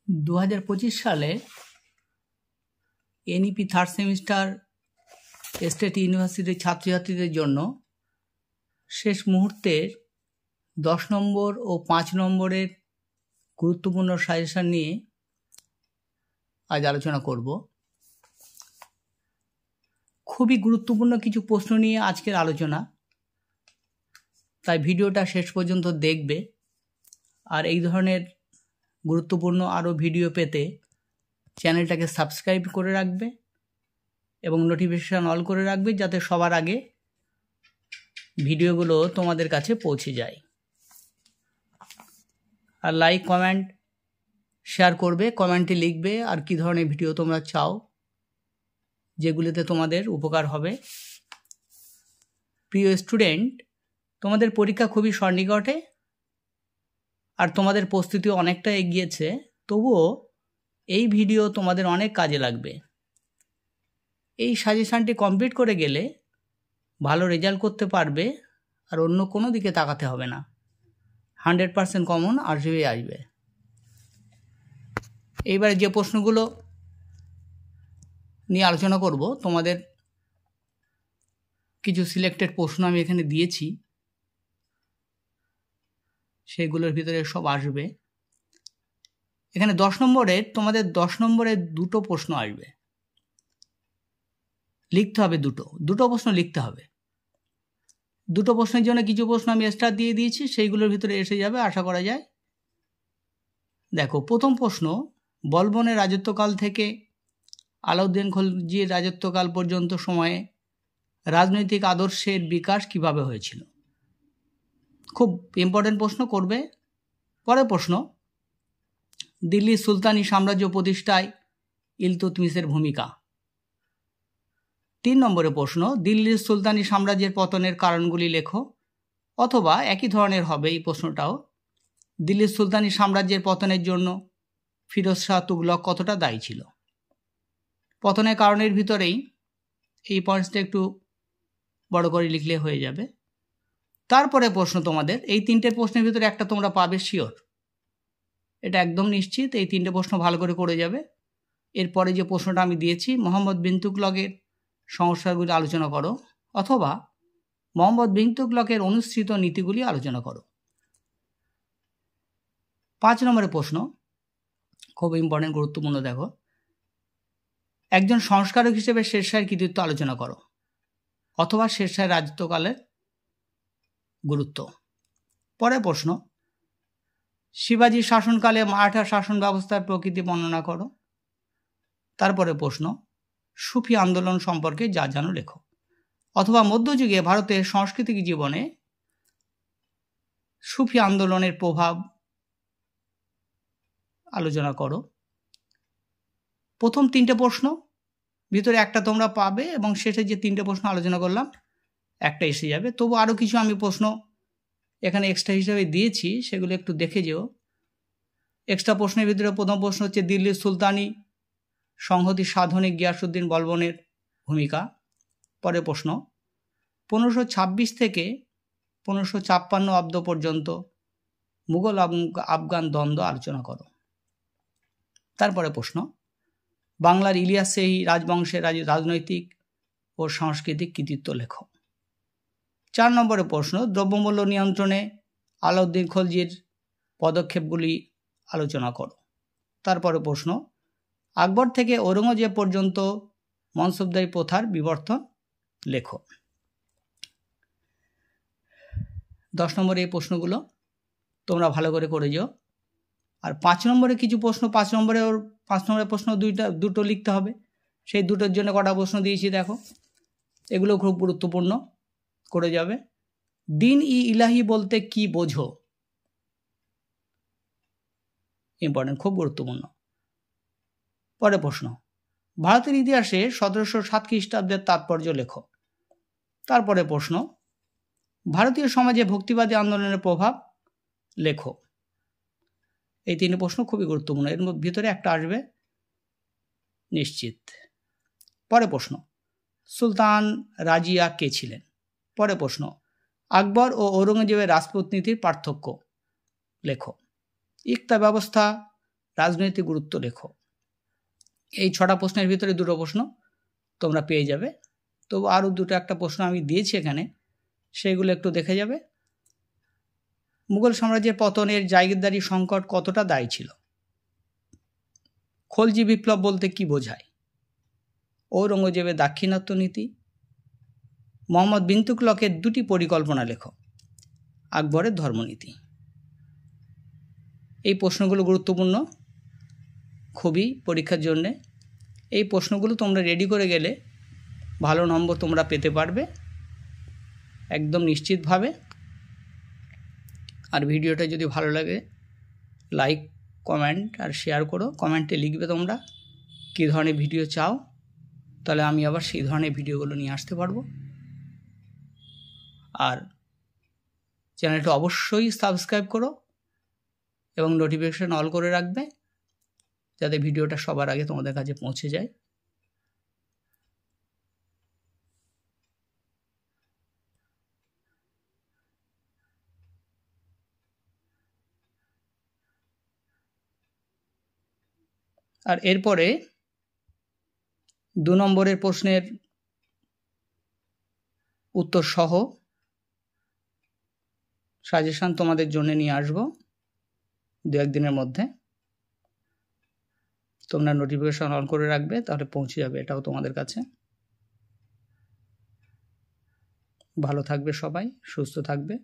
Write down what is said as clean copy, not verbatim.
2025 সালে NEP third semester state ইউনিভার্সিটির ছাত্রছাত্রীদের জন্য শেষ মুহূর্তের 10 নম্বর ও 5 নম্বরের গুরুত্বপূর্ণ সাজেশন নিয়ে আজ আলোচনা করব। খুবই গুরুত্বপূর্ণ কিছু প্রশ্ন নিয়ে আজকের আলোচনা, তাই ভিডিওটা শেষ পর্যন্ত দেখবে। আর এই ধরনের গুরুত্বপূর্ণ আরও ভিডিও পেতে চ্যানেলটাকে সাবস্ক্রাইব করে রাখবে এবং নোটিফিকেশান অল করে রাখবে, যাতে সবার আগে ভিডিওগুলো তোমাদের কাছে পৌঁছে যায়। আর লাইক, কমেন্ট, শেয়ার করবে, কমেন্টে লিখবে আর কী ধরনের ভিডিও তোমরা চাও, যেগুলিতে তোমাদের উপকার হবে। প্রিয় স্টুডেন্ট, তোমাদের পরীক্ষা খুবই সন্নিকটে আর তোমাদের প্রস্তুতি অনেকটা এগিয়েছে, তবুও এই ভিডিও তোমাদের অনেক কাজে লাগবে। এই সাজেশানটি কমপ্লিট করে গেলে ভালো রেজাল্ট করতে পারবে আর অন্য কোনো দিকে তাকাতে হবে না। 100% কমন আসবে। এইবারে যে প্রশ্নগুলো নিয়ে আলোচনা করব, তোমাদের কিছু সিলেক্টেড প্রশ্ন আমি এখানে দিয়েছি, সেগুলোর ভিতরে সব আসবে। এখানে 10 নম্বরের তোমাদের 10 নম্বরের দুটো প্রশ্ন আসবে, লিখতে হবে। দুটো প্রশ্ন লিখতে হবে। দুটো প্রশ্নের জন্য কিছু প্রশ্ন আমি এক্সট্রা দিয়ে দিয়েছি, সেইগুলোর ভিতরে এসে যাবে আশা করা যায়। দেখো, প্রথম প্রশ্ন, বলবনের রাজত্বকাল থেকে আলাউদ্দিন খলজির রাজত্বকাল পর্যন্ত সময়ে রাজনৈতিক আদর্শের বিকাশ কিভাবে হয়েছিল? খুব ইম্পর্টেন্ট প্রশ্ন, করবে। পরের প্রশ্ন, দিল্লি সুলতানি সাম্রাজ্য প্রতিষ্ঠায় ইলতুৎমিশের ভূমিকা। 3 নম্বরের প্রশ্ন, দিল্লির সুলতানি সাম্রাজ্যের পতনের কারণগুলি লেখো। অথবা একই ধরনের হবে এই প্রশ্নটাও, দিল্লির সুলতানি সাম্রাজ্যের পতনের জন্য ফিরোজ শাহ তুগলক কতটা দায়ী ছিল। পতনের কারণের ভিতরেই এই পয়েন্টসটা একটু বড় করে লিখলে হয়ে যাবে। তারপরে প্রশ্ন, তোমাদের এই 3টে প্রশ্নের ভিতরে একটা তোমরা পাবে শিওর, এটা একদম নিশ্চিত। এই 3টে প্রশ্ন ভালো করে করে যাবে। এরপরে যে প্রশ্নটা আমি দিয়েছি, মোহাম্মদ বিন তুগলকের সংস্কারগুলি আলোচনা করো, অথবা মোহাম্মদ বিন তুগলকের অনুসৃত নীতিগুলি আলোচনা করো। 5 নম্বরের প্রশ্ন, খুব ইম্পর্টেন্ট, গুরুত্বপূর্ণ। দেখো, একজন সংস্কারক হিসেবে শেরশাহের কৃতিত্ব আলোচনা করো, অথবা শেরশাহের রাজত্বকালের গুরুত্ব। পরের প্রশ্ন, শিবাজীর শাসনকালে মারাঠা শাসন ব্যবস্থার প্রকৃতি বর্ণনা করো। তারপরে প্রশ্ন, সুফি আন্দোলন সম্পর্কে যা জানো লেখো। অথবা মধ্যযুগে ভারতের সাংস্কৃতিক জীবনে সুফি আন্দোলনের প্রভাব আলোচনা করো। প্রথম 3টে প্রশ্ন ভিতরে একটা তোমরা পাবে এবং শেষে যে 3টে প্রশ্ন আলোচনা করলাম একটা এসে যাবে। তবু আরও কিছু আমি প্রশ্ন এখানে এক্সট্রা হিসাবে দিয়েছি, সেগুলো একটু দেখে যেও। এক্সট্রা প্রশ্নের ভিতরে প্রথম প্রশ্ন হচ্ছে দিল্লির সুলতানি সংহতি সাধনে গিয়াসউদ্দিন বলবনের ভূমিকা। পরে প্রশ্ন, 1526 থেকে 1556 অব্দ পর্যন্ত মুঘল আফগান দ্বন্দ্ব আলোচনা করো। তারপরে প্রশ্ন, বাংলার ইলিয়াস শাহী রাজবংশের রাজনৈতিক ও সাংস্কৃতিক কৃতিত্ব লেখো। 4 নম্বরের প্রশ্ন, দ্রব্যমূল্য নিয়ন্ত্রণে আলাউদ্দিন খলজির পদক্ষেপগুলি আলোচনা করো। তারপরে প্রশ্ন, আকবর থেকে ঔরঙ্গজেব পর্যন্ত মনসবদারি প্রথার বিবর্তন লেখো। 10 নম্বরে এই প্রশ্নগুলো তোমরা ভালো করে করে যাও। আর 5 নম্বরে কিছু প্রশ্ন, 5 নম্বরের প্রশ্ন দুটো লিখতে হবে। সেই দুটোর জন্য কটা প্রশ্ন দিয়েছি দেখো, এগুলো খুব গুরুত্বপূর্ণ, করে যাবে। দিন ই ইলাহি বলতে কি বোঝো? ইম্পর্টেন্ট, খুব গুরুত্বপূর্ণ। পরের প্রশ্ন, ভারতের ইতিহাসে 1707 খ্রিস্টাব্দের তাৎপর্য লেখো। তারপরে প্রশ্ন, ভারতীয় সমাজে ভক্তিবাদী আন্দোলনের প্রভাব লেখো। এই 3টে প্রশ্ন খুবই গুরুত্বপূর্ণ, এর ভিতরে একটা আসবে নিশ্চিত। পরে প্রশ্ন, সুলতান রাজিয়া কে ছিলেন? পরে প্রশ্ন, আকবর ও ঔরঙ্গজেবের রাজপুত নীতির পার্থক্য লেখো। ইকতা ব্যবস্থা রাজনৈতিক গুরুত্ব লেখো। এই 6টা প্রশ্নের ভিতরে 2টো প্রশ্ন তোমরা পেয়ে যাবে। তো আরও 2-1টা প্রশ্ন আমি দিয়েছি এখানে, সেইগুলো একটু দেখে যাবে। মুঘল সাম্রাজ্যের পতনের জাগিরদারি সংকট কতটা দায়ী ছিল? খলজি বিপ্লব বলতে কি বোঝায়? ঔরঙ্গজেবের দাক্ষিণাত্য নীতি। মোহাম্মদ বিন তুগলকের 2টি পরিকল্পনা লেখো। আকবরের ধর্মনীতি। এই প্রশ্নগুলো গুরুত্বপূর্ণ খুবই পরীক্ষার জন্যে। এই প্রশ্নগুলো তোমরা রেডি করে গেলে ভালো নম্বর তোমরা পেতে পারবে একদম নিশ্চিতভাবে। আর ভিডিওটা যদি ভালো লাগে লাইক, কমেন্ট আর শেয়ার করো। কমেন্টে লিখবে তোমরা কী ধরনের ভিডিও চাও, তাহলে আমি আবার সেই ধরনের ভিডিওগুলো নিয়ে আসতে পারবো। আর চ্যানেলটা অবশ্যই সাবস্ক্রাইব করো এবং নোটিফিকেশন অল করে রাখবে, যাতে ভিডিওটা সবার আগে তোমাদের কাছে পৌঁছে যায়। আর এরপরে 2 নম্বরের প্রশ্নের উত্তর সহ সাজেশন তোমাদের জন্য নিয়ে আসবো 2-1 দিনের মধ্যে। তোমরা নোটিফিকেশন অন করে রাখবে, তাহলে পৌঁছে যাবে এটাও তোমাদের কাছে। ভালো থাকবে সবাই, সুস্থ থাকবে।